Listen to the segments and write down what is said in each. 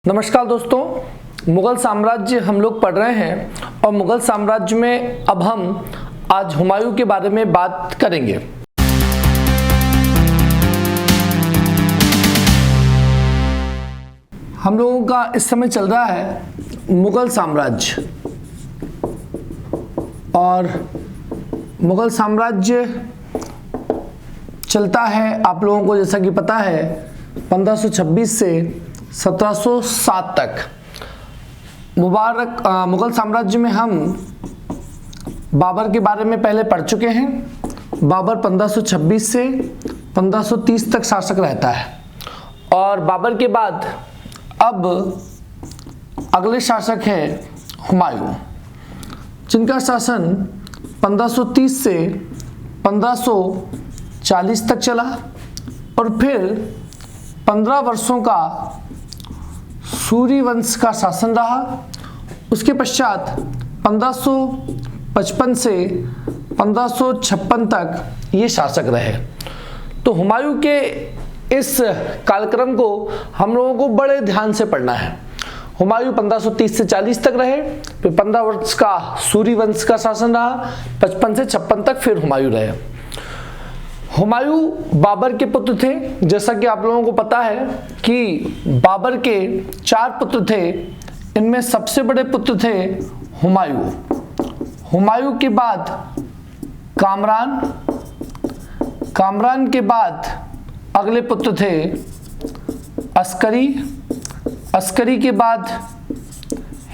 नमस्कार दोस्तों, मुग़ल साम्राज्य हम लोग पढ़ रहे हैं और मुग़ल साम्राज्य में अब हम आज हुमायूं के बारे में बात करेंगे। हम लोगों का इस समय चल रहा है मुग़ल साम्राज्य और मुग़ल साम्राज्य चलता है, आप लोगों को जैसा कि पता है, 1526 से 1707 तक। मुग़ल साम्राज्य में हम बाबर के बारे में पहले पढ़ चुके हैं। बाबर 1526 से 1530 तक शासक रहता है और बाबर के बाद अब अगले शासक हैं हुमायूं, जिनका शासन 1530 से 1540 तक चला और फिर 15 वर्षों का सूरी वंश का शासन रहा। उसके पश्चात 1555 से 1556 तक ये शासक रहे। तो हुमायूं के इस कालक्रम को हम लोगों को बड़े ध्यान से पढ़ना है। हुमायूं 1530 से 40 तक रहे, फिर 15 वर्ष का सूरी वंश का शासन रहा, 55 से 56 तक फिर हुमायूं रहे। हुमायूं बाबर के पुत्र थे। जैसा कि आप लोगों को पता है कि बाबर के 4 पुत्र थे, इनमें सबसे बड़े पुत्र थे हुमायूं। हुमायूं के बाद कामरान, कामरान के बाद अगले पुत्र थे अस्करी, अस्करी के बाद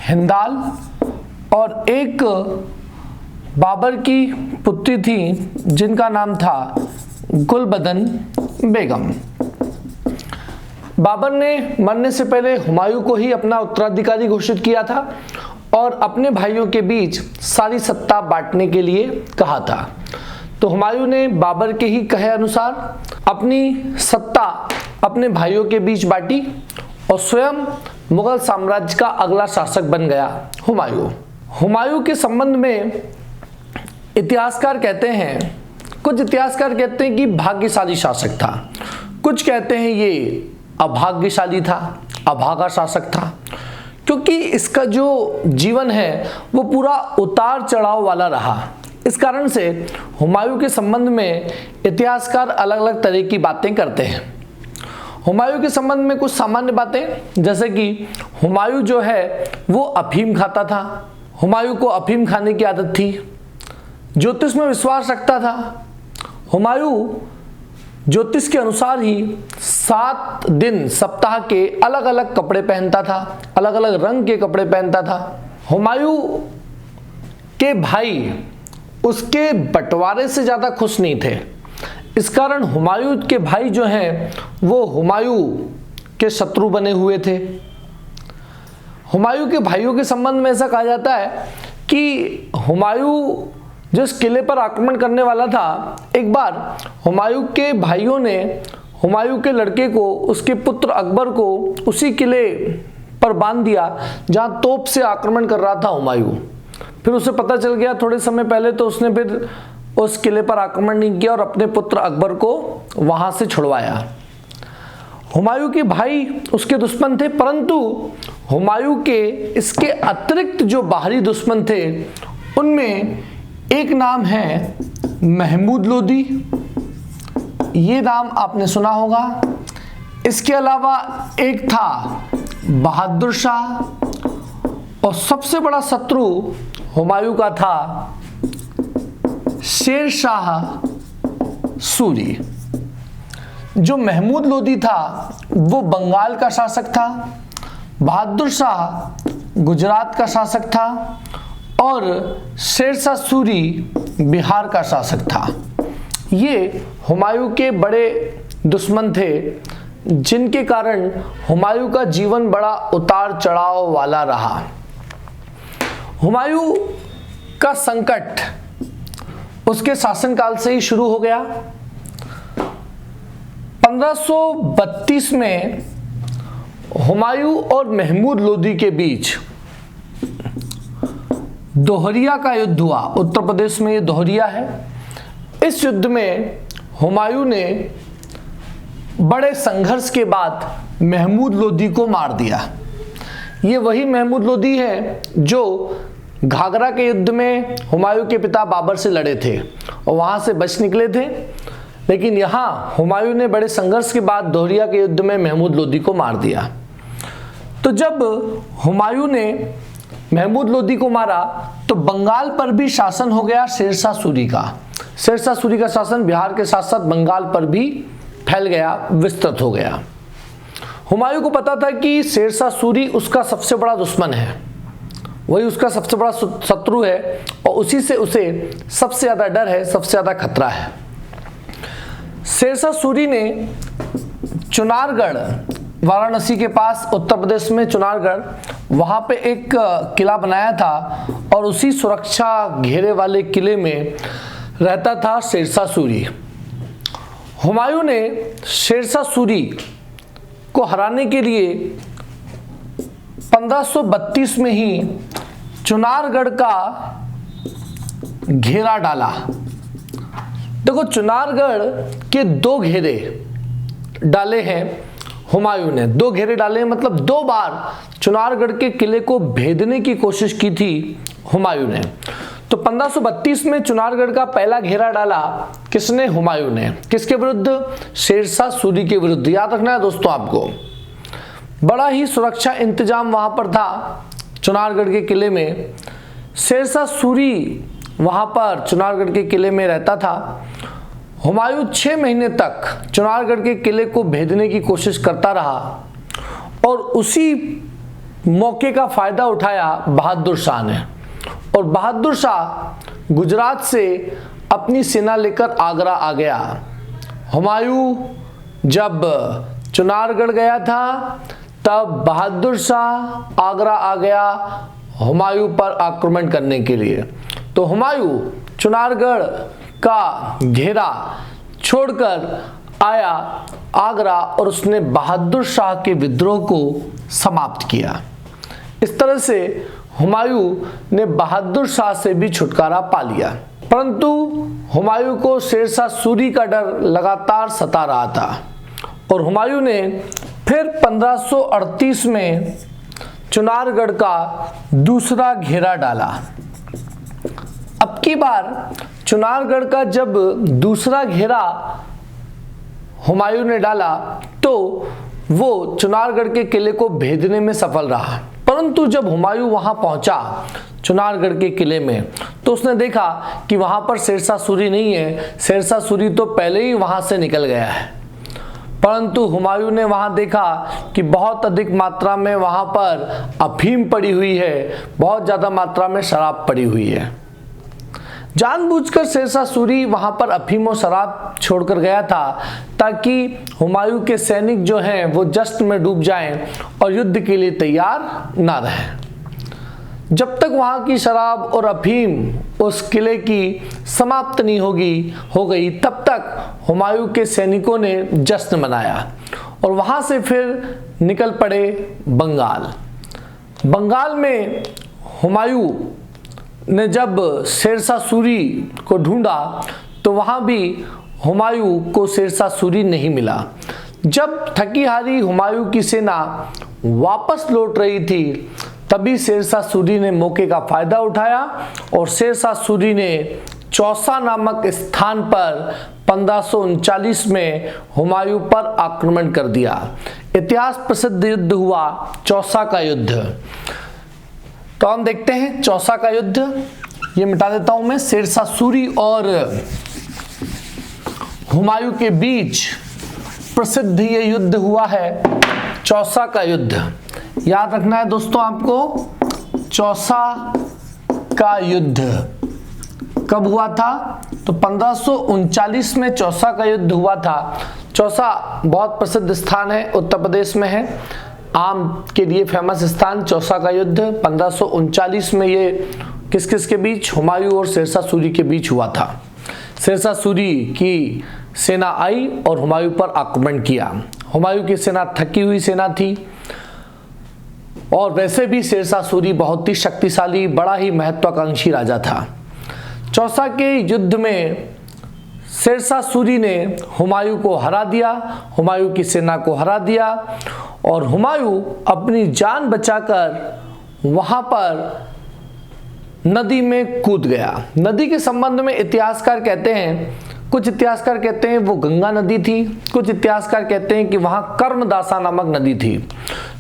हिंदाल और एक बाबर की पुत्री थी जिनका नाम था गुलबदन बेगम। बाबर ने मरने से पहले हुमायूं को ही अपना उत्तराधिकारी घोषित किया था और अपने भाइयों के बीच सारी सत्ता बांटने के लिए कहा था। तो हुमायूं ने बाबर के ही कहे अनुसार अपनी सत्ता अपने भाइयों के बीच बांटी और स्वयं मुगल साम्राज्य का अगला शासक बन गया हुमायूं। हुमायूं के संबंध में इतिहासकार कहते हैं, कुछ इतिहासकार कहते हैं कि भाग्यशाली शासक था, कुछ कहते हैं ये अभाग्यशाली था, अभागा शासक था, क्योंकि इसका जो जीवन है वो पूरा उतार चढ़ाव वाला रहा। इस कारण से हुमायूं के संबंध में इतिहासकार अलग अलग तरह की बातें करते हैं। हुमायूं के संबंध में कुछ सामान्य बातें, जैसे कि हुमायूं जो है वो अफीम खाता था, हुमायूं को अफीम खाने की आदत थी, ज्योतिष में विश्वास रखता था। हुमायूं ज्योतिष के अनुसार ही 7 दिन सप्ताह के अलग अलग कपड़े पहनता था, अलग अलग रंग के कपड़े पहनता था। हुमायूं के भाई उसके बंटवारे से ज़्यादा खुश नहीं थे। इस कारण हुमायूं के भाई जो हैं वो हुमायूं के शत्रु बने हुए थे। हुमायूं के भाइयों के संबंध में ऐसा कहा जाता है कि हुमायूं जिस किले पर आक्रमण करने वाला था, एक बार हुमायूं के भाइयों ने हुमायूं के लड़के को, उसके पुत्र अकबर को उसी किले पर बांध दिया जहां तोप से आक्रमण कर रहा था हुमायूं। फिर उसे पता चल गया थोड़े समय पहले, तो उसने फिर उस किले पर आक्रमण नहीं किया और अपने पुत्र अकबर को वहां से छुड़वाया। हुमायूं के भाई उसके दुश्मन थे, परंतु हुमायूं के इसके अतिरिक्त जो बाहरी दुश्मन थे उनमें एक नाम है महमूद लोदी, ये नाम आपने सुना होगा। इसके अलावा एक था बहादुर शाह और सबसे बड़ा शत्रु हुमायूं का था शेर शाह सूरी। जो महमूद लोदी था वो बंगाल का शासक था, बहादुर शाह गुजरात का शासक था और शेरशाह सूरी बिहार का शासक था। ये हुमायूं के बड़े दुश्मन थे, जिनके कारण हुमायूं का जीवन बड़ा उतार चढ़ाव वाला रहा। हुमायूं का संकट उसके शासनकाल से ही शुरू हो गया। 1532 में हुमायूं और महमूद लोदी के बीच दोहरिया का युद्ध हुआ। उत्तर प्रदेश में ये दोहरिया है। इस युद्ध में हुमायूं ने बड़े संघर्ष के बाद महमूद लोदी को मार दिया। ये वही महमूद लोदी है जो घाघरा के युद्ध में हुमायूं के पिता बाबर से लड़े थे और वहां से बच निकले थे। लेकिन यहाँ हुमायूं ने बड़े संघर्ष के बाद दोहरिया के युद्ध में महमूद लोदी को मार दिया। तो जब हुमायूं ने महमूद लोदी को मारा तो बंगाल पर भी शासन हो गया शेरशाह सूरी का। शेरशाह सूरी का शासन बिहार के साथ साथ बंगाल पर भी फैल गया, विस्तृत हो गया। हुमायूं को पता था कि शेरशाह सूरी उसका सबसे बड़ा दुश्मन है, वही उसका सबसे बड़ा शत्रु है और उसी से उसे सबसे ज़्यादा डर है, सबसे ज़्यादा खतरा है। शेरशाह सूरी ने चुनारगढ़, वाराणसी के पास उत्तर प्रदेश में चुनारगढ़, वहाँ पे एक किला बनाया था और उसी सुरक्षा घेरे वाले किले में रहता था शेरशाह सूरी। हुमायूं ने शेरशाह सूरी को हराने के लिए 1532 में ही चुनारगढ़ का घेरा डाला। देखो, चुनारगढ़ के 2 घेरे डाले हैं हुमायूं ने, 2 घेरे डाले हैं, मतलब 2 बार चुनारगढ़ के किले को भेदने की कोशिश की थी हुमायूं ने। तो 1532 में चुनारगढ़ का पहला घेरा डाला किसने? हुमायूं ने। किसके विरुद्ध? शेरशाह सूरी के विरुद्ध। याद रखना है दोस्तों आपको, बड़ा ही सुरक्षा इंतजाम वहां पर था चुनारगढ़ के किले में। शेरशाह सूरी वहां पर चुनारगढ़ के किले में रहता था। हुमायूं 6 महीने तक चुनारगढ़ के किले को भेदने की कोशिश करता रहा और उसी मौके का फायदा उठाया बहादुर शाह ने। और बहादुर शाह गुजरात से अपनी सेना लेकर आगरा आ गया। हुमायूं जब चुनारगढ़ गया था तब बहादुर शाह आगरा आ गया हुमायूं पर आक्रमण करने के लिए। तो हुमायूं चुनारगढ़ का घेरा छोड़कर आया आगरा और उसने बहादुर शाह के विद्रोह को समाप्त किया। इस तरह से हुमायूं ने बहादुर शाह से भी छुटकारा पा लिया। परंतु हुमायूं को शेरशाह सूरी का डर लगातार सता रहा था और हुमायूं ने फिर 1538 में चुनारगढ़ का दूसरा घेरा डाला। अब की बार चुनारगढ़ का जब दूसरा घेरा हुमायूं ने डाला तो वो चुनारगढ़ के किले को भेदने में सफल रहा। परंतु जब हुमायूं वहां पहुंचा चुनारगढ़ के किले में तो उसने देखा कि वहां पर शेरशाह सूरी नहीं है, शेरशाह सूरी तो पहले ही वहां से निकल गया है। परंतु हुमायूं ने वहां देखा कि बहुत अधिक मात्रा में वहां पर अफीम पड़ी हुई है, बहुत ज़्यादा मात्रा में शराब पड़ी हुई है। जानबूझकर शेरशाह सूरी वहां पर अफीम और शराब छोड़कर गया था ताकि हुमायूं के सैनिक जो हैं वो जश्न में डूब जाएं और युद्ध के लिए तैयार ना रहें। जब तक वहां की शराब और अफीम उस किले की समाप्त नहीं हो गई तब तक हुमायूं के सैनिकों ने जश्न मनाया और वहां से फिर निकल पड़े बंगाल। बंगाल में हुमायूं ने जब शेरशाह सूरी को ढूंढा तो वहां भी हुमायूं को शेरशाह सूरी नहीं मिला। जब थकी हारी हुमायूं की सेना वापस लौट रही थी तभी शेरशाह सूरी ने मौके का फायदा उठाया और शेरशाह सूरी ने चौसा नामक स्थान पर 1539 में हुमायूं पर आक्रमण कर दिया। इतिहास प्रसिद्ध युद्ध हुआ चौसा का युद्ध। तो हम देखते हैं चौसा का युद्ध। ये मिटा देता हूं मैं। शेरशाह सूरी और हुमायूं के बीच प्रसिद्ध ये युद्ध हुआ है चौसा का युद्ध। याद रखना है दोस्तों आपको, चौसा का युद्ध कब हुआ था? तो 1539 में चौसा का युद्ध हुआ था। चौसा बहुत प्रसिद्ध स्थान है, उत्तर प्रदेश में है, आम के लिए फेमस स्थान। चौसा का युद्ध 1539 में ये किस किस के बीच? हुमायूं और शेरशाह सूरी के बीच हुआ था। शेरशाह सूरी की सेना आई और हुमायूं पर आक्रमण किया। हुमायूं की सेना थकी हुई सेना थी और वैसे भी शेरशाह सूरी बहुत ही शक्तिशाली, बड़ा ही महत्वाकांक्षी राजा था। चौसा के युद्ध में शेरशाह सूरी ने हुमायूं को हरा दिया, हुमायूं की सेना को हरा दिया और हुमायूं अपनी जान बचाकर वहां पर नदी में कूद गया। नदी के संबंध में इतिहासकार कहते हैं, कुछ इतिहासकार कहते हैं वो गंगा नदी थी, कुछ इतिहासकार कहते हैं कि वहां कर्मदासा नामक नदी थी।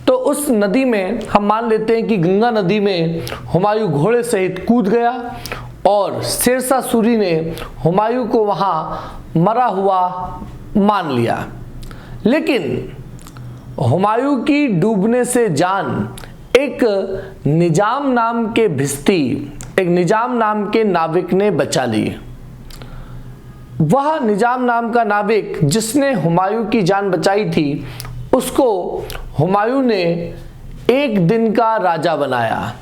तो उस नदी में हम मान लेते हैं कि गंगा नदी में हुमायूं घोड़े सहित कूद गया और शेरशाह सूरी ने हुमायूं को वहां मरा हुआ मान लिया। लेकिन हुमायूं की डूबने से जान एक निजाम नाम के भिश्ती, एक निजाम नाम के नाविक ने बचा ली। वह निजाम नाम का नाविक जिसने हुमायूं की जान बचाई थी, उसको हुमायूं ने एक दिन का राजा बनाया।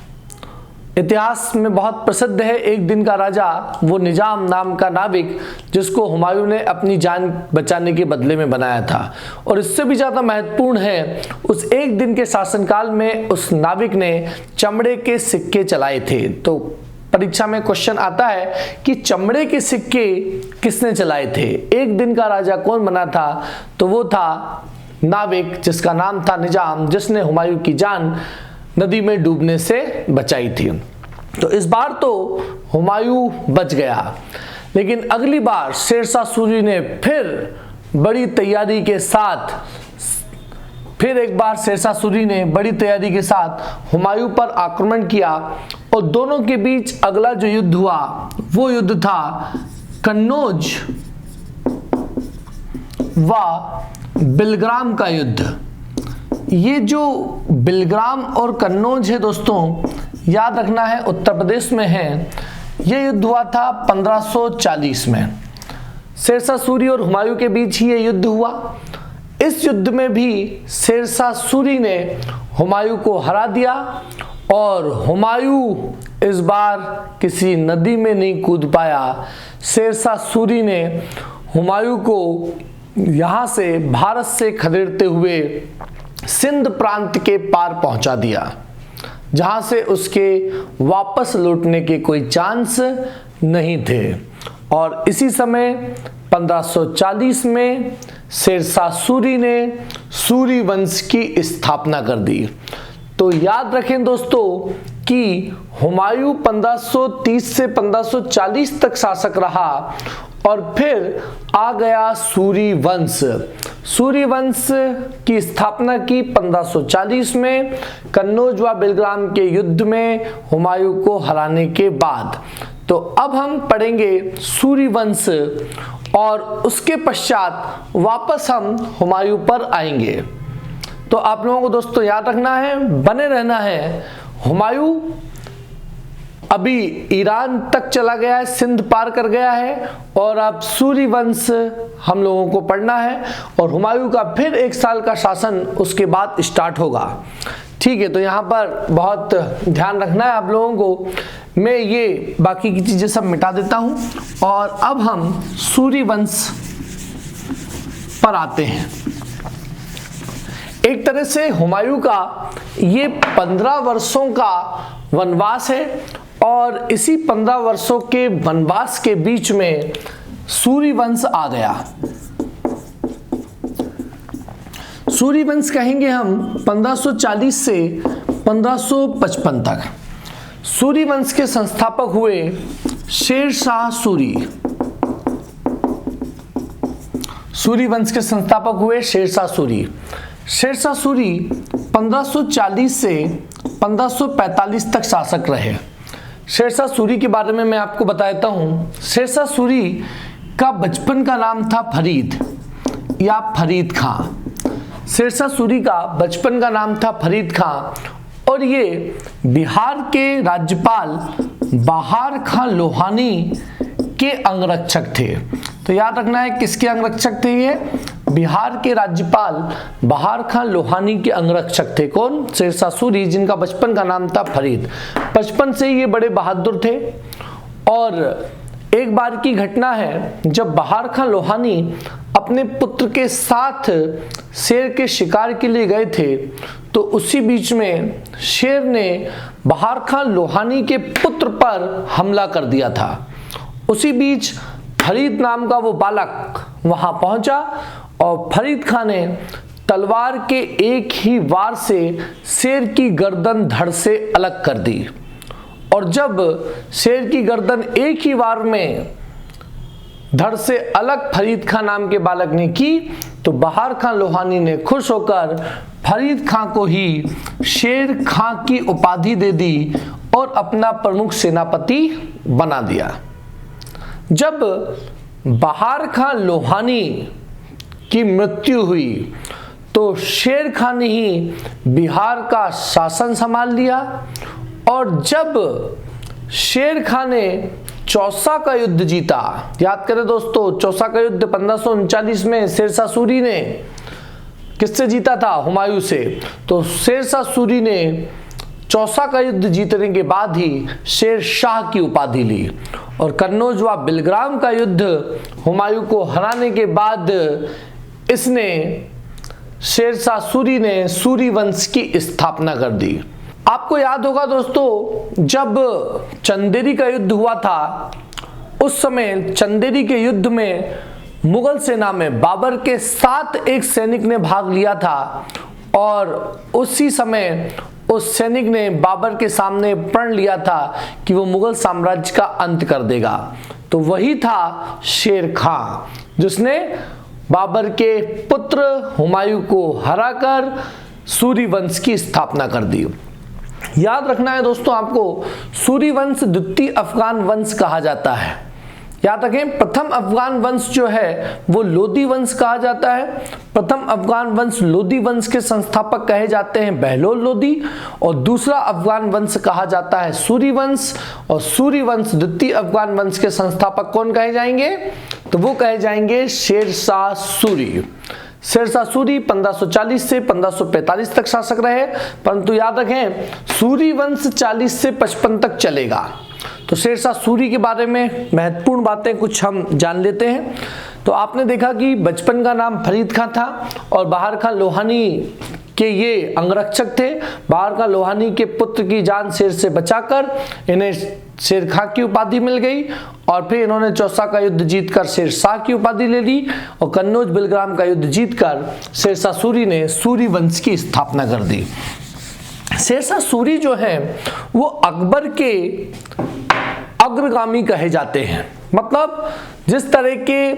इतिहास में बहुत प्रसिद्ध है एक दिन का राजा, वो निजाम नाम का नाविक जिसको हुमायूं ने अपनी जान बचाने के बदले में बनाया था। और इससे भी ज़्यादा महत्वपूर्ण है, उस एक दिन के शासनकाल में उस नाविक ने चमड़े के सिक्के चलाए थे। तो परीक्षा में क्वेश्चन आता है कि चमड़े के सिक्के किसने चलाए थे, एक दिन का राजा कौन बना था? तो वो था नाविक जिसका नाम था निजाम, जिसने हुमायूं की जान नदी में डूबने से बचाई थी। तो इस बार तो हुमायूं बच गया, लेकिन अगली बार शेरशाह सूरी ने फिर बड़ी तैयारी के साथ हुमायूं पर आक्रमण किया और दोनों के बीच अगला जो युद्ध हुआ वो युद्ध था कन्नौज व बिलग्राम का युद्ध। ये जो बिलग्राम और कन्नौज है दोस्तों, याद रखना है उत्तर प्रदेश में है। यह युद्ध हुआ था 1540 में। शेरशाह सूरी और हुमायूं के बीच ही ये युद्ध हुआ। इस युद्ध में भी शेरशाह सूरी ने हुमायूं को हरा दिया और हुमायूं इस बार किसी नदी में नहीं कूद पाया। शेरशाह सूरी ने हुमायूं को यहाँ से भारत से खदेड़ते हुए सिंध प्रांत के पार पहुंचा दिया, जहां से उसके वापस लौटने के कोई चांस नहीं थे। और इसी समय 1540 में शेरशाह सूरी ने सूरी वंश की स्थापना कर दी। तो याद रखें दोस्तों कि हुमायूं 1530 से 1540 तक शासक रहा और फिर आ गया सूरी वंश। सूरी वंश की स्थापना की 1540 में कन्नौज व बिलग्राम के युद्ध में हुमायूं को हराने के बाद। तो अब हम पढ़ेंगे सूरी वंश और उसके पश्चात वापस हम हुमायूं पर आएंगे। तो आप लोगों को दोस्तों याद रखना है, बने रहना है। हुमायूं अभी ईरान तक चला गया है, सिंध पार कर गया है और अब सूरी वंश हम लोगों को पढ़ना है और हुमायूं का फिर 1 साल का शासन उसके बाद स्टार्ट होगा। ठीक है, तो यहाँ पर बहुत ध्यान रखना है आप लोगों को। मैं ये बाकी की चीज़ें सब मिटा देता हूँ और अब हम सूरी वंश पर आते हैं। एक तरह से हुमायूं का ये 15 वर्षों का वनवास है और इसी 15 वर्षों के वनवास के बीच में सूरी वंश आ गया। सूरी वंश कहेंगे हम 1540 से 1555 तक। सूरी वंश के संस्थापक हुए शेरशाह सूरी। सूरी वंश के संस्थापक हुए शेरशाह सूरी। शेरशाह सूरी 1540 से 1545 तक शासक रहे। शेरशाह सूरी के बारे में मैं आपको बताता हूँ। शेरशाह सूरी का बचपन का नाम था फरीद या फरीद खां। शेरशाह सूरी का बचपन का नाम था फरीद खां और ये बिहार के राज्यपाल बहार खां लोहानी के अंगरक्षक थे। तो याद रखना है किसके अंगरक्षक थे ये? बिहार के राज्यपाल बहार खां लोहानी के अंगरक्षक थे। कौन? शेरशाह सूरी, जिनका बचपन का नाम था फरीद। बचपन से ही ये बड़े बहादुर थे और एक बार की घटना है जब बहार खां लोहानी अपने पुत्र के साथ शेर के शिकार के लिए गए थे, तो उसी बीच में शेर ने बहार खां लोहानी के पुत्र पर हमला कर दिया था। उसी बीच फरीद नाम का वो बालक वहां पहुंचा और फरीद खां ने तलवार के एक ही वार से शेर की गर्दन धड़ से अलग कर दी। और जब शेर की गर्दन एक ही वार में धड़ से अलग फरीद खां नाम के बालक ने की तो बहार खां लोहानी ने खुश होकर फरीद खां को ही शेर खां की उपाधि दे दी और अपना प्रमुख सेनापति बना दिया। जब बहार खां लोहानी की मृत्यु हुई तो शेर खां ने ही बिहार का शासन संभाल लिया। और जब शेर खां ने चौसा का युद्ध जीता, याद करें दोस्तों, चौसा का युद्ध 1539 में शेरशाह सूरी ने किससे जीता था? हुमायूं से। तो शेरशाह सूरी ने चौसा का युद्ध जीतने के बाद ही शेर शाह की उपाधि ली। और कन्नौज व बिलग्राम का युद्ध हुमायूं को हराने के बाद इसने शेरशाह सूरी ने सूरी वंश की स्थापना कर दी। आपको याद होगा दोस्तों, जब चंदेरी का युद्ध हुआ था उस समय चंदेरी के युद्ध में मुगल सेना में बाबर के साथ एक सैनिक ने भाग लिया था और उसी समय उस सैनिक ने बाबर के सामने प्रण लिया था कि वो मुगल साम्राज्य का अंत कर देगा। तो वही था शेर खां जिसने बाबर के पुत्र हुमायूं को हराकर सूरी वंश की स्थापना कर दी। याद रखना है दोस्तों आपको, सूरी वंश द्वितीय अफगान वंश कहा जाता है। याद रखें, प्रथम अफगान वंश जो है वो लोदी वंश कहा जाता है। प्रथम अफगान वंश लोदी वंश के संस्थापक कहे जाते हैं बहलोल लोदी, और दूसरा अफगान वंश कहा जाता है सूरी वंश। और सूरी वंश द्वितीय अफगान वंश के संस्थापक कौन कहे जाएंगे? तो वो कहे जाएंगे शेरशाह सूरी। शेरशाह सूरी 1540 से 1545 तक शासक रहे, परंतु याद रखें सूरी वंश 40 से 55 तक चलेगा। तो शेरशाह सूरी के बारे में महत्वपूर्ण बातें कुछ हम जान लेते हैं। तो आपने देखा कि बचपन का नाम फरीद खां था और बहार खां लोहानी के ये अंगरक्षक थे। बहार खां लोहानी के पुत्र की जान शेर से बचाकर इन्हें शेर खां की उपाधि मिल गई और फिर इन्होंने चौसा का युद्ध जीतकर शेर शाह की उपाधि ले ली और कन्नौज बिलग्राम का युद्ध जीतकर शेरशाह सूरी ने सूरी वंश की स्थापना कर दी। शेरशाह सूरी जो है वो अकबर के अग्रगामी कहे जाते हैं। मतलब जिस तरह के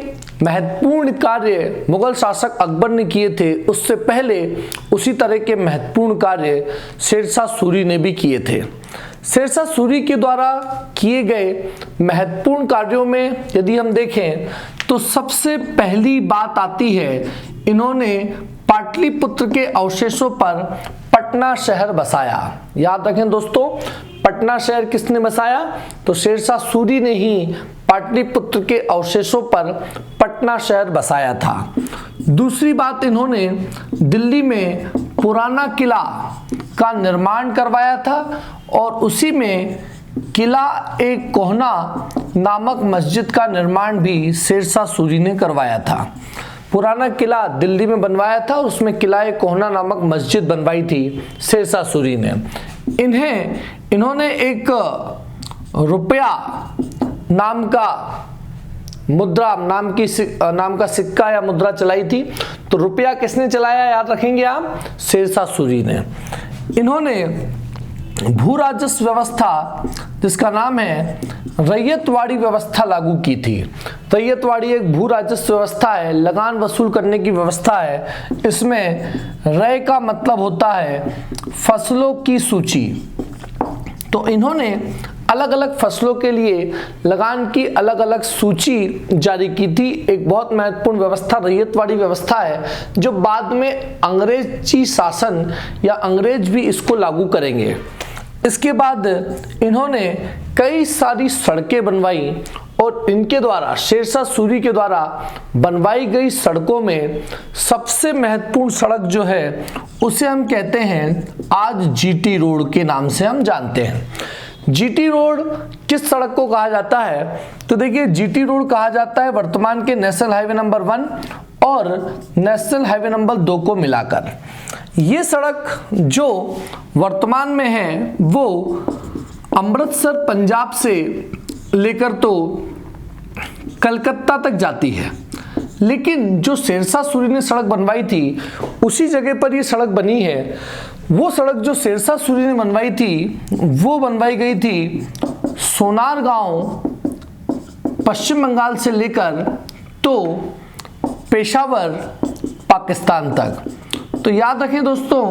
महत्वपूर्ण कार्य मुगल शासक अकबर ने किए थे उससे पहले उसी तरह के महत्वपूर्ण कार्य शेरशाह सूरी ने भी किए थे। शेरशाह सूरी के द्वारा किए गए महत्वपूर्ण कार्यों में यदि हम देखें तो सबसे पहली बात आती है, इन्होंने पाटलिपुत्र के अवशेषों पर पटना शहर बसाया। याद रखें दोस्तों, पटना शहर किसने बसाया? तो शेरशाह सूरी ने ही पाटलिपुत्र के अवशेषों पर पटना शहर बसाया था। दूसरी बात, इन्होंने दिल्ली में पुराना किला का निर्माण करवाया था और उसी में किला एक कोहना नामक मस्जिद का निर्माण भी शेरशाह सूरी ने करवाया था। पुराना किला दिल्ली में बनवाया था, उसमें किला एक कोहना नामक मस्जिद बनवाई थी शेरशाह सूरी ने। इन्होंने एक रुपया नाम का मुद्रा नाम का सिक्का या मुद्रा चलाई थी। तो रुपया किसने चलाया? याद रखेंगे आप, शेरशाह सूरी ने। इन्होंने भू राजस्व व्यवस्था जिसका नाम है रैयतवाड़ी व्यवस्था लागू की थी। रैयतवाड़ी एक भू राजस्व व्यवस्था है, लगान वसूल करने की व्यवस्था है। इसमें रय का मतलब होता है फसलों की सूची। तो इन्होंने अलग अलग फसलों के लिए लगान की अलग अलग सूची जारी की थी। एक बहुत महत्वपूर्ण व्यवस्था रैयतवाड़ी व्यवस्था है जो बाद में अंग्रेजी शासन या अंग्रेज भी इसको लागू करेंगे। इसके बाद इन्होंने कई सारी सड़कें बनवाई और इनके द्वारा शेरशाह सूरी के द्वारा बनवाई गई सड़कों में सबसे महत्वपूर्ण सड़क जो है उसे हम कहते हैं आज जीटी रोड के नाम से हम जानते हैं। जीटी रोड किस सड़क को कहा जाता है? तो देखिए, जीटी रोड कहा जाता है वर्तमान के नेशनल हाईवे नंबर 1 और नेशनल हाईवे नंबर 2 को मिलाकर। ये सड़क जो वर्तमान में है वो अमृतसर पंजाब से लेकर तो कलकत्ता तक जाती है। लेकिन जो शेरशाह सूरी ने सड़क बनवाई थी उसी जगह पर ये सड़क बनी है। वो सड़क जो शेरशाह सूरी ने बनवाई थी वो बनवाई गई थी सोनारगांव पश्चिम बंगाल से लेकर तो पेशावर पाकिस्तान तक। तो याद रखें दोस्तों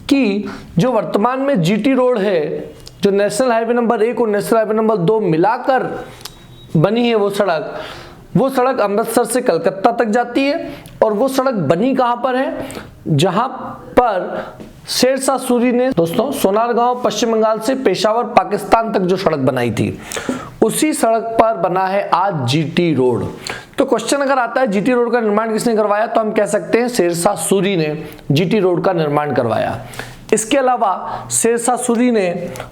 कि जो वर्तमान में जीटी रोड है, जो नेशनल हाईवे नंबर 1 और नेशनल हाईवे नंबर 2 मिलाकर बनी है वो सड़क अमृतसर से कलकत्ता तक जाती है। और वो सड़क बनी कहां पर है? जहां पर शेरशाह सूरी ने दोस्तों सोनारगांव पश्चिम बंगाल से पेशावर पाकिस्तान तक जो सड़क बनाई थी उसी सड़क पर बना है आज जीटी रोड। तो क्वेश्चन अगर आता है जीटी रोड का निर्माण किसने करवाया, तो हम कह सकते हैं शेरशाह सूरी ने जीटी रोड का निर्माण करवाया। इसके अलावा शेरशाह सूरी ने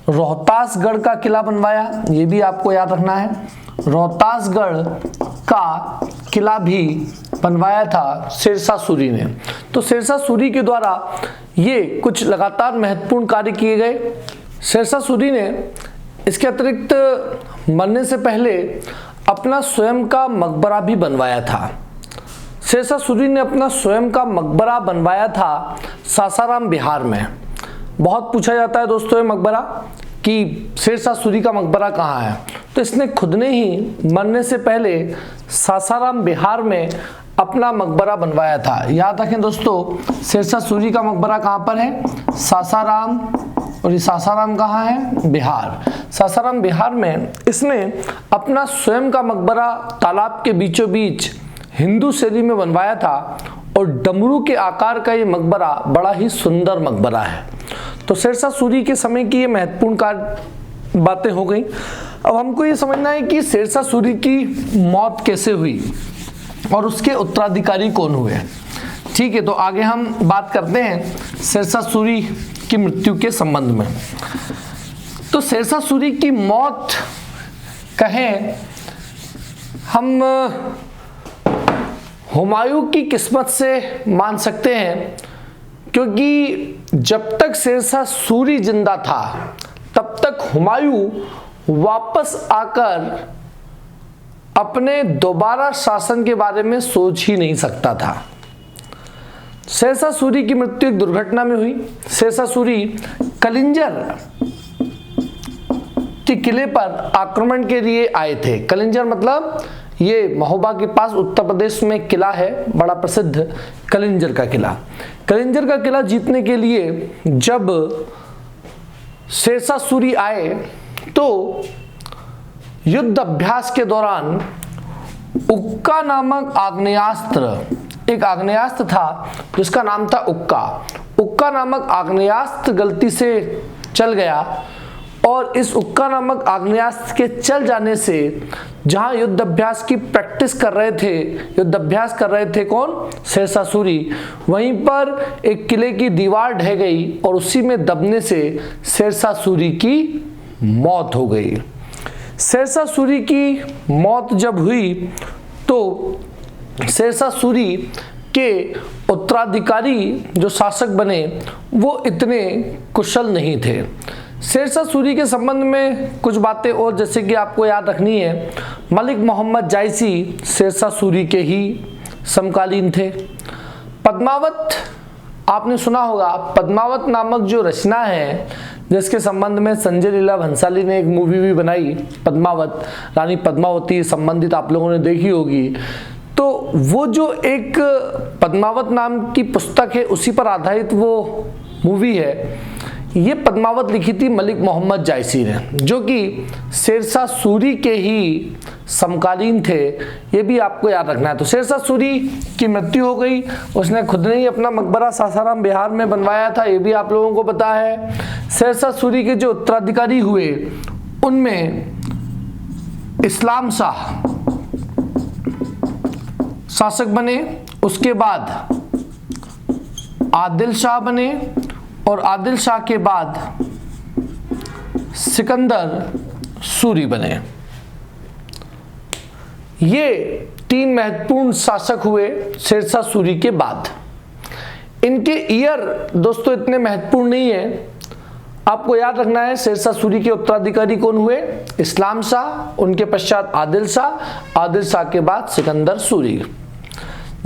रोहतासगढ़ का किला बनवाया, ये भी आपको याद रखना है। रोहतासगढ़ का किला भी बनवाया था शेरशाह सूरी ने। तो शेरशाह सूरी के द्वारा ये कुछ लगातार महत्वपूर्ण कार्य किए गए। शेरशाह सूरी ने इसके अतिरिक्त मरने से पहले अपना स्वयं का मकबरा भी बनवाया था। शेरशाह सूरी ने अपना स्वयं का मकबरा बनवाया था सासाराम बिहार में। बहुत पूछा जाता है दोस्तों ये मकबरा कि शेरशाह सूरी का मकबरा कहाँ है, तो इसने खुद ने ही मरने से पहले सासाराम बिहार में अपना मकबरा बनवाया था। याद रखें दोस्तों शेरशाह सूरी का मकबरा कहाँ पर है? सासाराम। और ये सासाराम कहाँ है? बिहार। सासाराम बिहार में इसने अपना स्वयं का मकबरा तालाब के बीचों बीच हिंदू शैली में बनवाया था। और डमरू के आकार का ये मकबरा बड़ा ही सुंदर मकबरा है। तो शेरशाह सूरी के समय की ये महत्वपूर्ण बातें हो गई। अब हमको ये समझना है कि शेरशाह सूरी की मौत कैसे हुई और उसके उत्तराधिकारी कौन हुए। ठीक है, तो आगे हम बात करते हैं शेरशाह सूरी की मृत्यु के संबंध में। तो शेरशाह सूरी की मौत कहें हम हुमायूं की किस्मत से मान सकते हैं, क्योंकि जब तक शेरशाह सूरी जिंदा था तब तक हुमायूं वापस आकर अपने दोबारा शासन के बारे में सोच ही नहीं सकता था। शेरशाह सूरी की मृत्यु एक दुर्घटना में हुई। शेरशाह सूरी कलिंजर के किले पर आक्रमण के लिए आए थे। कलिंजर मतलब ये महोबा के पास उत्तर प्रदेश में किला है बड़ा प्रसिद्ध, कलिंजर का किला। कलिंजर का किला जीतने के लिए जब शेरशाह सूरी आए तो युद्ध अभ्यास के दौरान उक्का नामक आग्नेयास्त्र, एक आग्नेयास्त्र था जिसका नाम था उक्का। उक्का नामक आग्नेयास्त्र गलती से चल गया और इस उक्का नामक आग्नेयास्त्र के चल जाने से जहां युद्ध अभ्यास की प्रैक्टिस कर रहे थे, युद्ध अभ्यास कर रहे थे कौन? शेरशाह सूरी, वहीं पर एक किले की दीवार ढह गई और उसी में दबने से शेरशाह सूरी की मौत हो गई। शेरशाह सूरी की मौत जब हुई तो शेरशाह सूरी के उत्तराधिकारी जो शासक बने वो इतने कुशल नहीं थे। शेरशाह सूरी के संबंध में कुछ बातें और जैसे कि आपको याद रखनी है, मलिक मोहम्मद जायसी शेरशाह सूरी के ही समकालीन थे। पद्मावत आपने सुना होगा, पद्मावत नामक जो रचना है जिसके संबंध में संजय लीला भंसाली ने एक मूवी भी बनाई, पद्मावत, रानी पद्मावती संबंधित आप लोगों ने देखी होगी। तो वो जो एक पद्मावत नाम की पुस्तक है उसी पर आधारित वो मूवी है। ये पद्मावत लिखी थी मलिक मोहम्मद जायसी ने, जो कि शेरशाह सूरी के ही समकालीन थे। ये भी आपको याद रखना है। तो शेरशाह सूरी की मृत्यु हो गई, उसने खुद ने ही अपना मकबरा सासाराम बिहार में बनवाया था, ये भी आप लोगों को पता है। शेरशाह सूरी के जो उत्तराधिकारी हुए उनमें इस्लाम शाह शासक बने, उसके बाद आदिल शाह बने और आदिल शाह के बाद सिकंदर सूरी बने। ये तीन महत्वपूर्ण शासक हुए शेरशाह सूरी के बाद। इनके ईयर दोस्तों इतने महत्वपूर्ण नहीं है, आपको याद रखना है। शेरशाह सूरी के उत्तराधिकारी कौन हुए? इस्लाम शाह, उनके पश्चात आदिल शाह, आदिल शाह के बाद सिकंदर सूरी।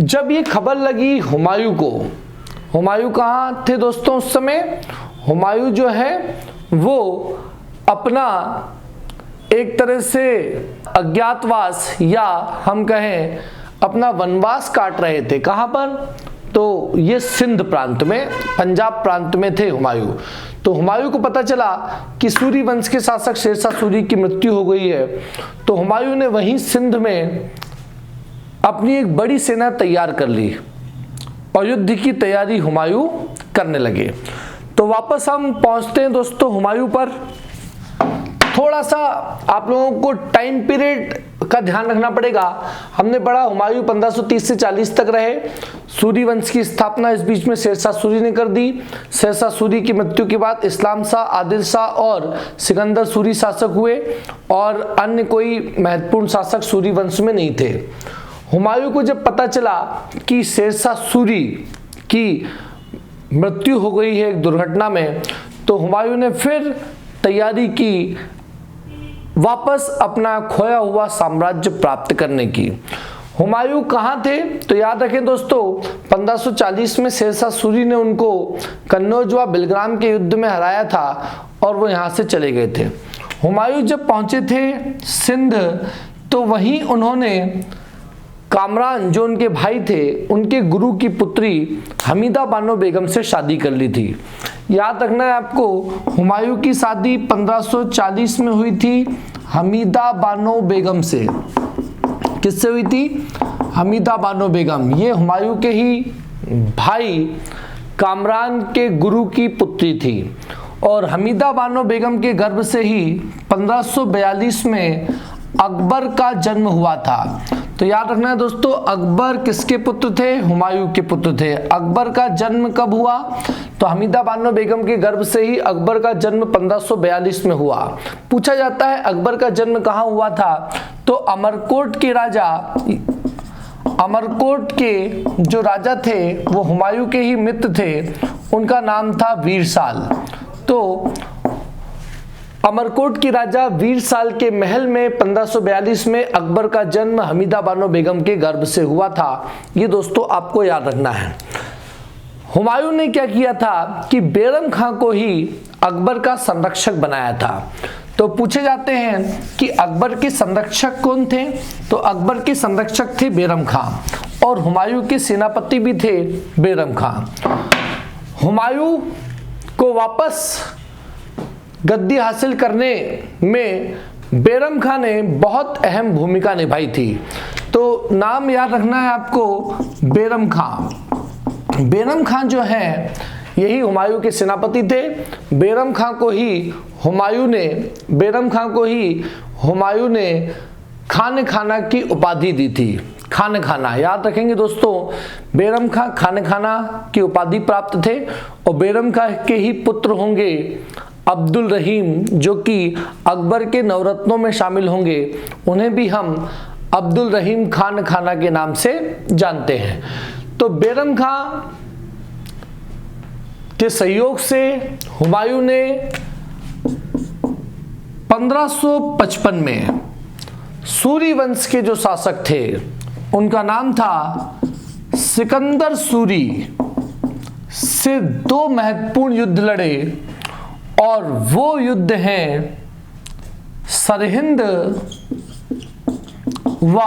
जब ये खबर लगी हुमायूं को, हुमायूं कहाँ थे दोस्तों उस समय? हुमायूं जो है वो अपना एक तरह से अज्ञातवास या हम कहें अपना वनवास काट रहे थे। कहाँ पर? तो ये सिंध प्रांत में, पंजाब प्रांत में थे हुमायूं। तो हुमायूं को पता चला कि सूरी वंश के शासक शेरशाह सूरी की मृत्यु हो गई है। तो हुमायूं ने वहीं सिंध में अपनी एक बड़ी सेना तैयार कर ली और युद्ध की तैयारी हुमायूं करने लगे। तो वापस हम पहुंचते हैं दोस्तों हुमायूं पर। थोड़ा सा आप लोगों को टाइम पीरियड का ध्यान रखना पड़ेगा। हमने पढ़ा हुमायूं 1530 से 40 तक रहे। सूरी वंश की स्थापना इस बीच में शेरशाह सूरी ने कर दी। शेरशाह सूरी की मृत्यु के बाद इस्लाम शाह, आदिल शाह और सिकंदर सूरी शासक हुए और अन्य कोई महत्वपूर्ण शासक सूरी वंश में नहीं थे। हुमायूं को जब पता चला कि शेरशाह सूरी की मृत्यु हो गई है एक दुर्घटना में, तो हुमायूं ने फिर तैयारी की वापस अपना खोया हुआ साम्राज्य प्राप्त करने की। हुमायूं कहाँ थे? तो याद रखें दोस्तों, 1540 में शेरशाह सूरी ने उनको कन्नौज व बिलग्राम के युद्ध में हराया था और वो यहाँ से चले गए थे। हुमायूं जब पहुंचे थे सिंध, तो वहीं उन्होंने कामरान जो उनके भाई थे, उनके गुरु की पुत्री हमीदा बानो बेगम से शादी कर ली थी। याद रखना है आपको, हुमायूं की शादी 1540 में हुई थी हमीदा बानो बेगम से। किससे हुई थी? हमीदा बानो बेगम। ये हुमायूं के ही भाई कामरान के गुरु की पुत्री थी और हमीदा बानो बेगम के गर्भ से ही 1542 में अकबर का जन्म हुआ था। तो याद रखना है दोस्तों, अकबर किसके पुत्र थे? हुमायूं के पुत्र थे। अकबर का जन्म कब हुआ? तो हमीदा बानो बेगम के गर्भ से ही अकबर का जन्म 1542 में हुआ। पूछा जाता है अकबर का जन्म कहाँ हुआ था? तो अमरकोट के राजा, अमरकोट के जो राजा थे वो हुमायूं के ही मित्र थे, उनका नाम था वीरसाल। तो अमरकोट के राजा वीरसाल के महल में 1542 में अकबर का जन्म हमीदा बानो बेगम के गर्भ से हुआ था। ये दोस्तों आपको याद रखना है। हुमायूं ने क्या किया था कि बैरम खां को ही अकबर का संरक्षक बनाया था। तो पूछे जाते हैं कि अकबर के संरक्षक कौन थे? तो अकबर के संरक्षक थे बैरम खां और हुमायूं के सेनापति भी थे बैरम खां। हुमायूं को वापस गद्दी हासिल करने में बैरम खां ने बहुत अहम भूमिका निभाई थी। तो नाम याद रखना है आपको, बैरम खां। बैरम खां जो है यही हुमायूं के सेनापति थे। बैरम खां को ही हुमायूं ने खान खाना की उपाधि दी थी। खान खाना याद रखेंगे दोस्तों, बैरम खां खान खाना की उपाधि प्राप्त थे और बैरम खां के ही पुत्र होंगे अब्दुल रहीम, जो कि अकबर के नवरत्नों में शामिल होंगे। उन्हें भी हम अब्दुल रहीम खान खाना के नाम से जानते हैं। तो बैरम खां के सहयोग से हुमायूं ने 1555 में सूरी वंश के जो शासक थे उनका नाम था सिकंदर सूरी से 2 महत्वपूर्ण युद्ध लड़े और वो युद्ध हैं सरहिंद व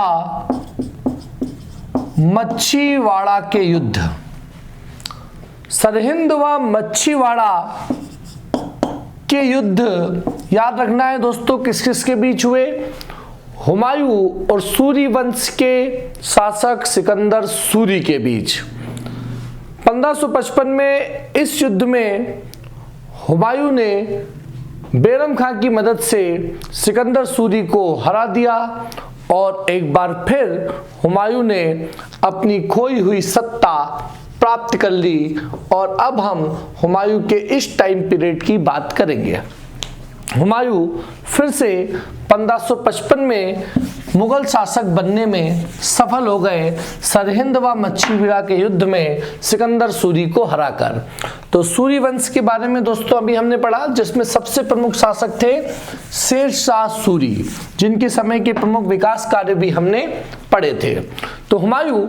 मच्छीवाड़ा के युद्ध। सरहिंद व मच्छीवाड़ा के युद्ध याद रखना है दोस्तों, किस किस के बीच हुए? हुमायूं और सूरी वंश के शासक सिकंदर सूरी के बीच। 1555 में इस युद्ध में हुमायूं ने बैरम खां की मदद से सिकंदर सूरी को हरा दिया और एक बार फिर हुमायूं ने अपनी खोई हुई सत्ता प्राप्त कर ली। और अब हम हुमायूं के इस टाइम पीरियड की बात करेंगे। हुमायूं फिर से 1555 में मुगल शासक बनने में सफल हो गए सरहिंद व मच्छीवाड़ा के युद्ध में सिकंदर सूरी को हराकर। तो सूरी वंश के बारे में दोस्तों अभी हमने पढ़ा, जिसमें सबसे प्रमुख शासक थे शेरशाह सूरी, जिनके समय के प्रमुख विकास कार्य भी हमने पढ़े थे। तो हुमायूं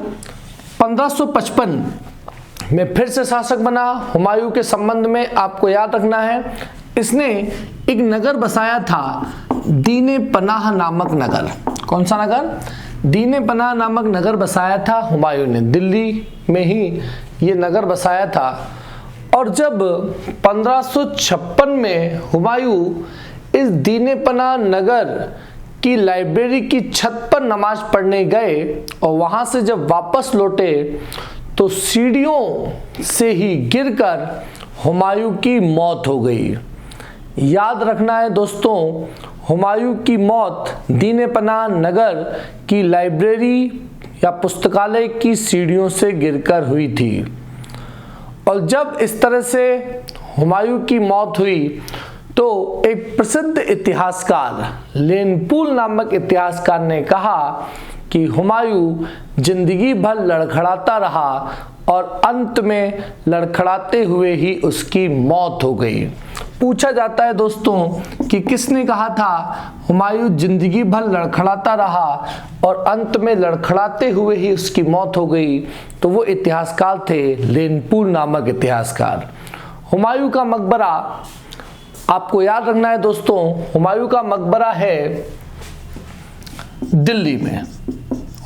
1555 में फिर से शासक बना। हुमायूं के संबंध में आपको याद रखना है, इसने एक नगर बसाया था, दीने पनाह नामक नगर। कौन सा नगर? दीने पनाह नामक नगर बसाया था हुमायूं ने। दिल्ली में ही ये नगर बसाया था। और जब 1556 में हुमायूं इस दीने पनाह नगर की लाइब्रेरी की छत पर नमाज पढ़ने गए और वहां से जब वापस लौटे तो सीढ़ियों से ही गिरकर हुमायूं की मौत हो गई। याद रखना है दोस्तों, हुमायूं की मौत दीने पनाह नगर की लाइब्रेरी या पुस्तकालय की सीढ़ियों से गिरकर हुई थी। और जब इस तरह से हुमायूं की मौत हुई तो एक प्रसिद्ध इतिहासकार लेनपुल नामक इतिहासकार ने कहा कि हुमायूं जिंदगी भर लड़खड़ाता रहा और अंत में लड़खड़ाते हुए ही उसकी मौत हो गई। पूछा जाता है दोस्तों कि किसने कहा था हुमायूं जिंदगी भर लड़खड़ाता रहा और अंत में लड़खड़ाते हुए ही उसकी मौत हो गई, तो वो इतिहासकार थे लेनपुल नामक इतिहासकार। हुमायूं का मकबरा आपको याद रखना है दोस्तों, हुमायूं का मकबरा है दिल्ली में।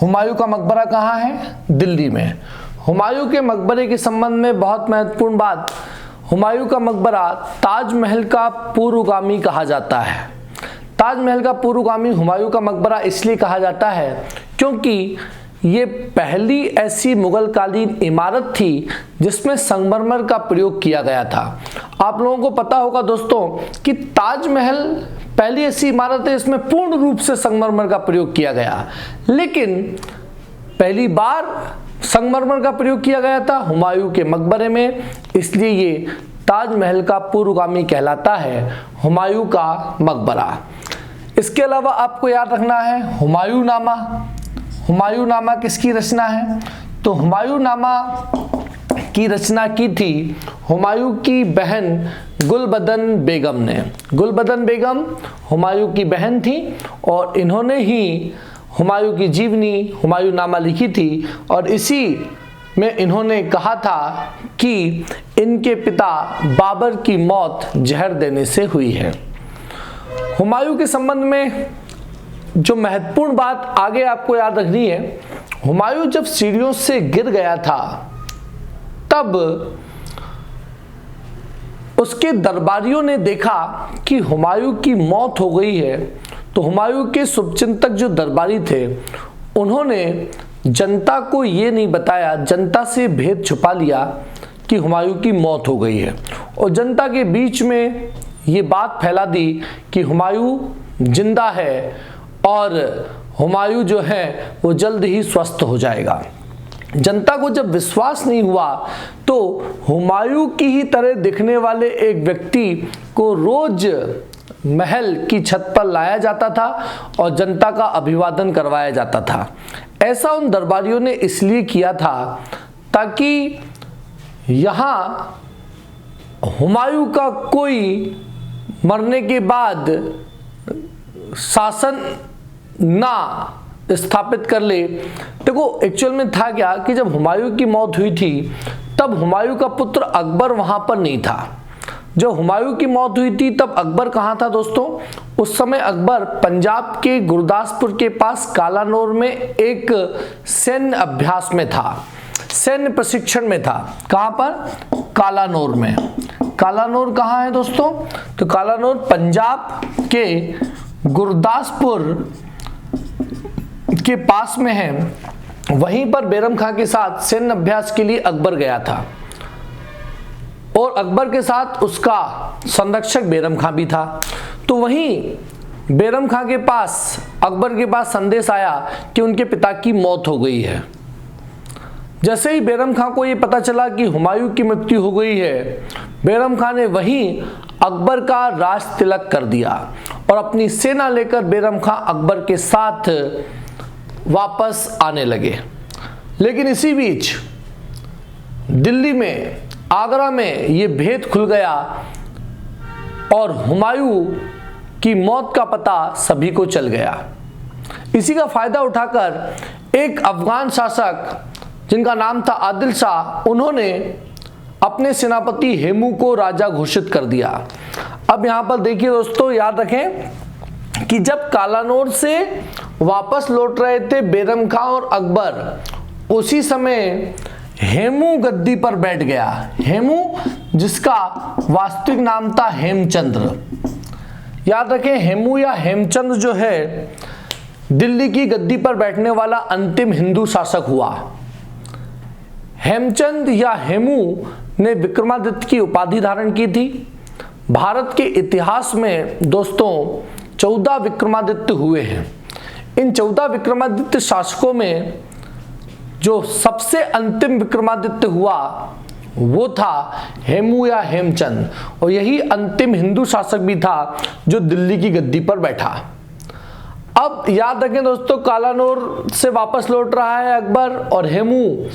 हुमायूं का मकबरा कहाँ है? दिल्ली में। हुमायूं के मकबरे के संबंध में बहुत महत्वपूर्ण बात, हुमायूं का मकबरा ताजमहल का पूर्वगामी कहा जाता है। ताजमहल का पूर्वगामी हुमायूं का मकबरा इसलिए कहा जाता है क्योंकि ये पहली ऐसी मुगल कालीन इमारत थी जिसमें संगमरमर का प्रयोग किया गया था। आप लोगों को पता होगा दोस्तों कि ताजमहल पहली ऐसी इमारत है इसमें पूर्ण रूप से संगमरमर का प्रयोग किया गया, लेकिन पहली बार संगमरमर का प्रयोग किया गया था हुमायूं के मकबरे में, इसलिए ये ताजमहल का पूर्वगामी कहलाता है हुमायूं का मकबरा। इसके अलावा आपको याद रखना है हुमायूं नामा। हुमायूं नामा किसकी रचना है? तो हुमायूं नामा की रचना की थी हुमायूं की बहन गुलबदन बेगम ने। गुलबदन बेगम हुमायूं की बहन थी और इन्होंने ही हुमायूं की जीवनी हुमायूं नामा लिखी थी और इसी में इन्होंने कहा था कि इनके पिता बाबर की मौत जहर देने से हुई है। हुमायूं के संबंध में जो महत्वपूर्ण बात आगे आपको याद रखनी है, हुमायूं जब सीढ़ियों से गिर गया था तब उसके दरबारियों ने देखा कि हुमायूं की मौत हो गई है, तो हुमायूं के शुभचिंतक जो दरबारी थे उन्होंने जनता को ये नहीं बताया, जनता से भेद छुपा लिया कि हुमायूं की मौत हो गई है और जनता के बीच में ये बात फैला दी कि हुमायूं जिंदा है और हुमायूं जो है वो जल्द ही स्वस्थ हो जाएगा। जनता को जब विश्वास नहीं हुआ तो हुमायूं की ही तरह दिखने वाले एक व्यक्ति को रोज महल की छत पर लाया जाता था और जनता का अभिवादन करवाया जाता था। ऐसा उन दरबारियों ने इसलिए किया था ताकि यहाँ हुमायूं का कोई मरने के बाद शासन ना स्थापित कर ले। देखो एक्चुअल में था क्या कि जब हुमायूं की मौत हुई थी तब हुमायूं का पुत्र अकबर वहां पर नहीं था। जब हुमायूं की मौत हुई थी तब अकबर कहाँ था दोस्तों? उस समय अकबर पंजाब के गुरदासपुर के पास कालानौर में एक सैन्य अभ्यास में था, सैन्य प्रशिक्षण में था। कहाँ पर? कालानौर में। कालानौर कहाँ है दोस्तों? तो कालानौर पंजाब के गुरदासपुर के पास में है। वहीं पर बैरम खां के साथ सैन्य अभ्यास के लिए अकबर गया था और अकबर के साथ उसका संरक्षक बैरम खां भी था। तो वहीं बैरम खां के पास अकबर के पास संदेश आया कि उनके पिता की मौत हो गई है। जैसे ही बैरम खां को ये पता चला कि हुमायूं की मृत्यु हो गई है, बैरम खां ने वहीं अकबर का राज तिलक कर दिया और अपनी सेना लेकर बैरम खां अकबर के साथ वापस आने लगे। लेकिन इसी बीच दिल्ली में, आगरा में ये भेद खुल गया और हुमायूं की मौत का पता सभी को चल गया। इसी का फायदा उठाकर एक अफगान शासक जिनका नाम था आदिल शाह, उन्होंने अपने सेनापति हेमू को राजा घोषित कर दिया। अब यहां पर देखिए दोस्तों, याद रखें कि जब कालानौर से वापस लौट रहे थे बैरम खां और अकबर, उसी समय हेमू गद्दी पर बैठ गया। हेमू, जिसका वास्तविक नाम था हेमचंद्र। याद रखें, हेमू या हेमचंद्र जो है दिल्ली की गद्दी पर बैठने वाला अंतिम हिंदू शासक हुआ। हेमचंद या हेमू ने विक्रमादित्य की उपाधि धारण की थी। भारत के इतिहास में दोस्तों 14 विक्रमादित्य हुए हैं। इन 14 विक्रमादित्य शासकों में जो सबसे अंतिम विक्रमादित्य हुआ वो था हेमू या हेमचंद, और यही अंतिम हिंदू शासक भी था जो दिल्ली की गद्दी पर बैठा। अब याद रखें दोस्तों, कालानौर से वापस लौट रहा है अकबर और हेमू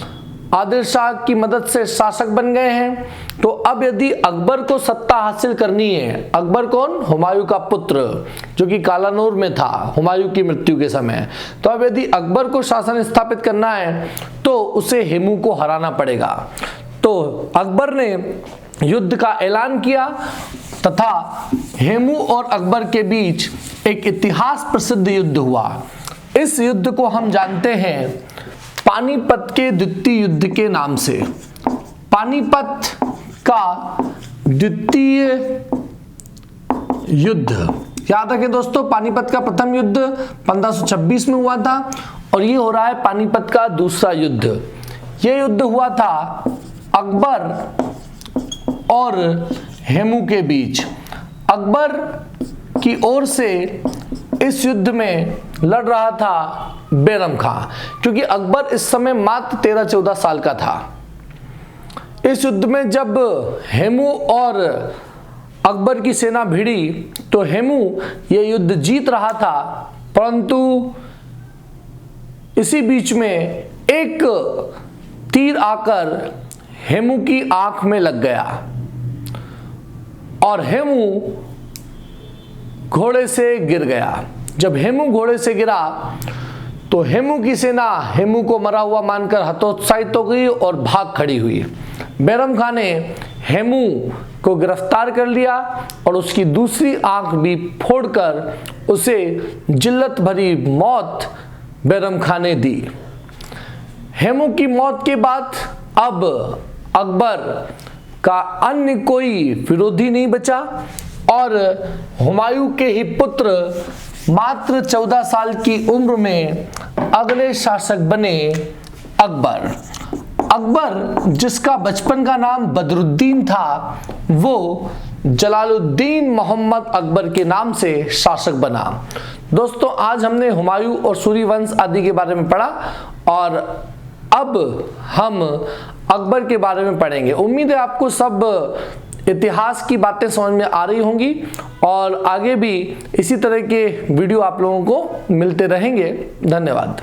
आदिल शाह की मदद से शासक बन गए हैं। तो अब यदि अकबर को सत्ता हासिल करनी है, अकबर कौन? हुमायूं का पुत्र, जो कि कालानौर में था हुमायूं की मृत्यु के समय। तो अब यदि अकबर को शासन स्थापित करना है तो उसे हेमू को हराना पड़ेगा। तो अकबर ने युद्ध का ऐलान किया तथा हेमू और अकबर के बीच एक इतिहास प्रसिद्ध युद्ध हुआ। इस युद्ध को हम जानते हैं पानीपत के द्वितीय युद्ध के नाम से। पानीपत का द्वितीय युद्ध, याद रखें दोस्तों, पानीपत का प्रथम युद्ध 1526 में हुआ था और ये हो रहा है पानीपत का दूसरा युद्ध। ये युद्ध हुआ था अकबर और हेमू के बीच। अकबर की ओर से इस युद्ध में लड़ रहा था बैरम खां, क्योंकि अकबर इस समय मात्र 13-14 साल का था। इस युद्ध में जब हेमू और अकबर की सेना भिड़ी तो हेमू यह युद्ध जीत रहा था, परंतु इसी बीच में एक तीर आकर हेमू की आंख में लग गया और हेमू घोड़े से गिर गया। जब हेमू घोड़े से गिरा तो हेमू की सेना हेमू को मरा हुआ मानकर हतोत्साहित हो गई और भाग खड़ी हुई। बैरम खां ने हेमू को गिरफ्तार कर लिया और उसकी दूसरी आंख भी फोड़कर उसे जिल्लत भरी मौत बैरम खां ने दी। हेमू की मौत के बाद अब अकबर का अन्य कोई विरोधी नहीं बचा और हुमायूं के ही पुत्र मात्र 14 साल की उम्र में अगले शासक बने अकबर। अकबर, जिसका बचपन का नाम बदरुद्दीन था, वो जलालुद्दीन मोहम्मद अकबर के नाम से शासक बना। दोस्तों, आज हमने हुमायूं और सूर्यवंश आदि के बारे में पढ़ा और अब हम अकबर के बारे में पढ़ेंगे। उम्मीद है आपको सब इतिहास की बातें समझ में आ रही होंगी और आगे भी इसी तरह के वीडियो आप लोगों को मिलते रहेंगे। धन्यवाद।